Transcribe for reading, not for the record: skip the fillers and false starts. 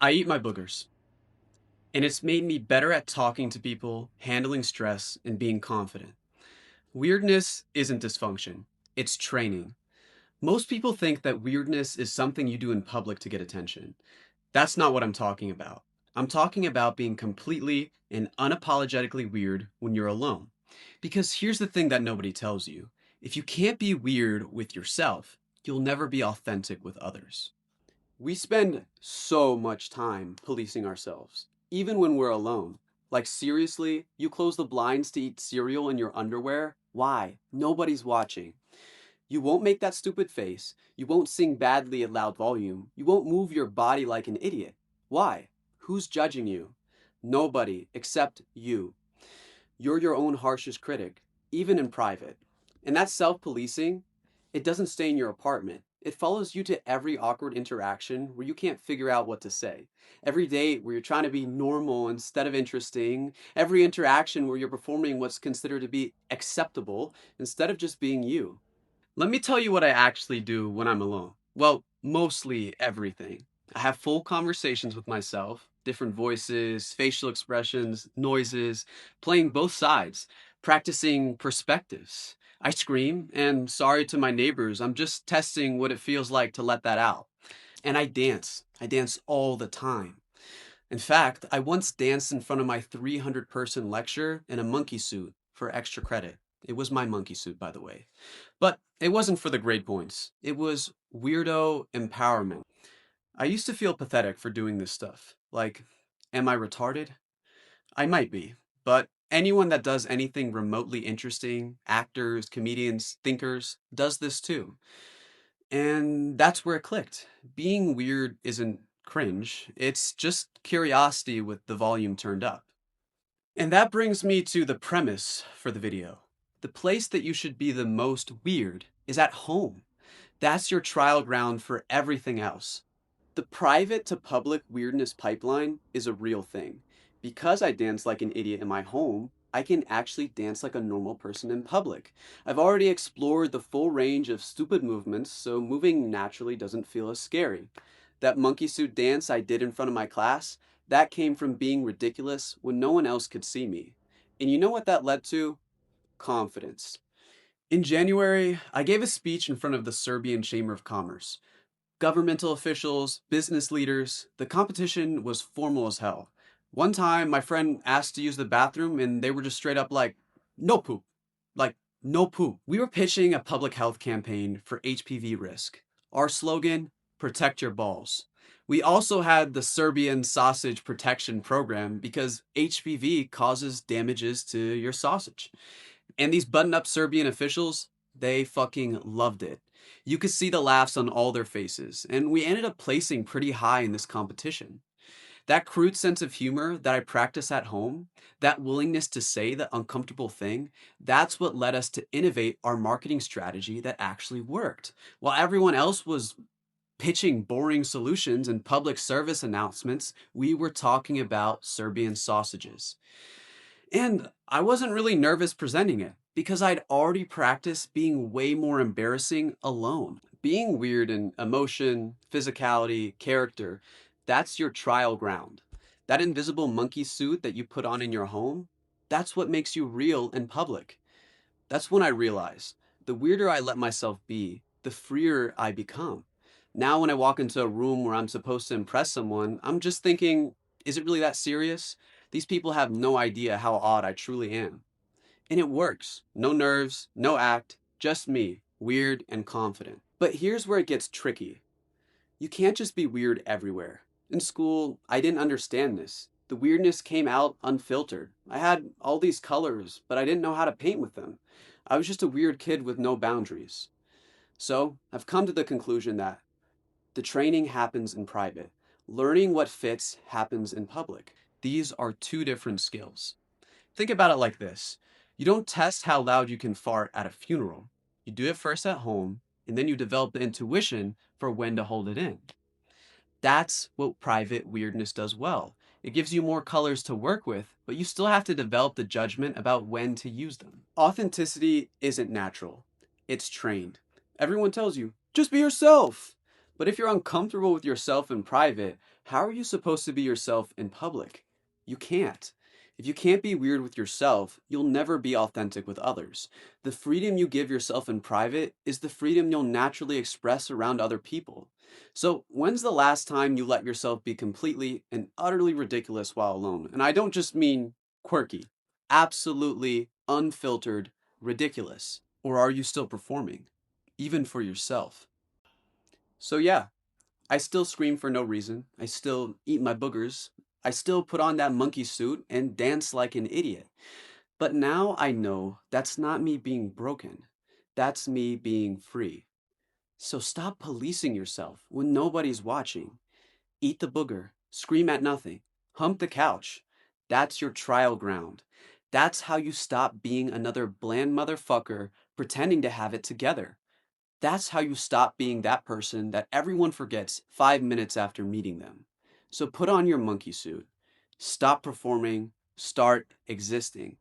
I eat my boogers, and it's made me better at talking to people, handling stress, and being confident. Weirdness isn't dysfunction, it's training. Most people think that weirdness is something you do in public to get attention. That's not what I'm talking about. I'm talking about being completely and unapologetically weird when you're alone. Because here's the thing that nobody tells you: if you can't be weird with yourself, you'll never be authentic with others. We spend so much time policing ourselves, even when we're alone. Like, seriously, you close the blinds to eat cereal in your underwear? Why? Nobody's watching. You won't make that stupid face. You won't sing badly at loud volume. You won't move your body like an idiot. Why? Who's judging you? Nobody except you. You're your own harshest critic, even in private. And that self policing, it doesn't stay in your apartment. It follows you to every awkward interaction where you can't figure out what to say. Every date where you're trying to be normal instead of interesting. Every interaction where you're performing what's considered to be acceptable instead of just being you. Let me tell you what I actually do when I'm alone. Well, mostly everything. I have full conversations with myself, different voices, facial expressions, noises, playing both sides, practicing perspectives. I scream, and sorry to my neighbors, I'm just testing what it feels like to let that out. And I dance. I dance all the time. In fact, I once danced in front of my 300-person lecture in a monkey suit for extra credit. It was my monkey suit, by the way. But it wasn't for the grade points. It was weirdo empowerment. I used to feel pathetic for doing this stuff. Like, am I retarded? I might be. But anyone that does anything remotely interesting, actors, comedians, thinkers, does this too. And that's where it clicked. Being weird isn't cringe, it's just curiosity with the volume turned up. And that brings me to the premise for the video. The place that you should be the most weird is at home. That's your trial ground for everything else. The private to public weirdness pipeline is a real thing. Because I dance like an idiot in my home, I can actually dance like a normal person in public. I've already explored the full range of stupid movements, so moving naturally doesn't feel as scary. That monkey suit dance I did in front of my class, that came from being ridiculous when no one else could see me. And you know what that led to? Confidence. In January, I gave a speech in front of the Serbian Chamber of Commerce. Governmental officials, business leaders. The competition was formal as hell. One time, my friend asked to use the bathroom, and they were just straight up like, no poop. Like, no poop. We were pitching a public health campaign for HPV risk. Our slogan, protect your balls. We also had the Serbian sausage protection program because HPV causes damages to your sausage. And these button up Serbian officials, they fucking loved it. You could see the laughs on all their faces, and we ended up placing pretty high in this competition. That crude sense of humor that I practice at home, that willingness to say the uncomfortable thing, that's what led us to innovate our marketing strategy that actually worked. While everyone else was pitching boring solutions and public service announcements, we were talking about Serbian sausages. And I wasn't really nervous presenting it because I'd already practiced being way more embarrassing alone. Being weird in emotion, physicality, character, that's your trial ground. That invisible monkey suit that you put on in your home, that's what makes you real in public. That's when I realized the weirder I let myself be, the freer I become. Now, when I walk into a room where I'm supposed to impress someone, I'm just thinking, is it really that serious? These people have no idea how odd I truly am. And it works. No nerves, no act, just me, weird and confident. But here's where it gets tricky. You can't just be weird everywhere. In school, I didn't understand this. The weirdness came out unfiltered. I had all these colors, but I didn't know how to paint with them. I was just a weird kid with no boundaries. So, I've come to the conclusion that the training happens in private. Learning what fits happens in public. These are two different skills. Think about it like this. You don't test how loud you can fart at a funeral. You do it first at home, and then you develop the intuition for when to hold it in. That's what private weirdness does well. It gives you more colors to work with, but you still have to develop the judgment about when to use them. Authenticity isn't natural, it's trained. Everyone tells you, just be yourself. But if you're uncomfortable with yourself in private, how are you supposed to be yourself in public? You can't. If you can't be weird with yourself, you'll never be authentic with others. The freedom you give yourself in private is the freedom you'll naturally express around other people. So, when's the last time you let yourself be completely and utterly ridiculous while alone? And I don't just mean quirky, absolutely unfiltered ridiculous. Or are you still performing, even for yourself? So, yeah, I still scream for no reason. I still eat my boogers. I still put on that monkey suit and dance like an idiot. But now I know that's not me being broken. That's me being free. So stop policing yourself when nobody's watching. Eat the booger. Scream at nothing. Hump the couch. That's your trial ground. That's how you stop being another bland motherfucker pretending to have it together. That's how you stop being that person that everyone forgets 5 minutes after meeting them. So put on your monkey suit. Stop performing. Start existing.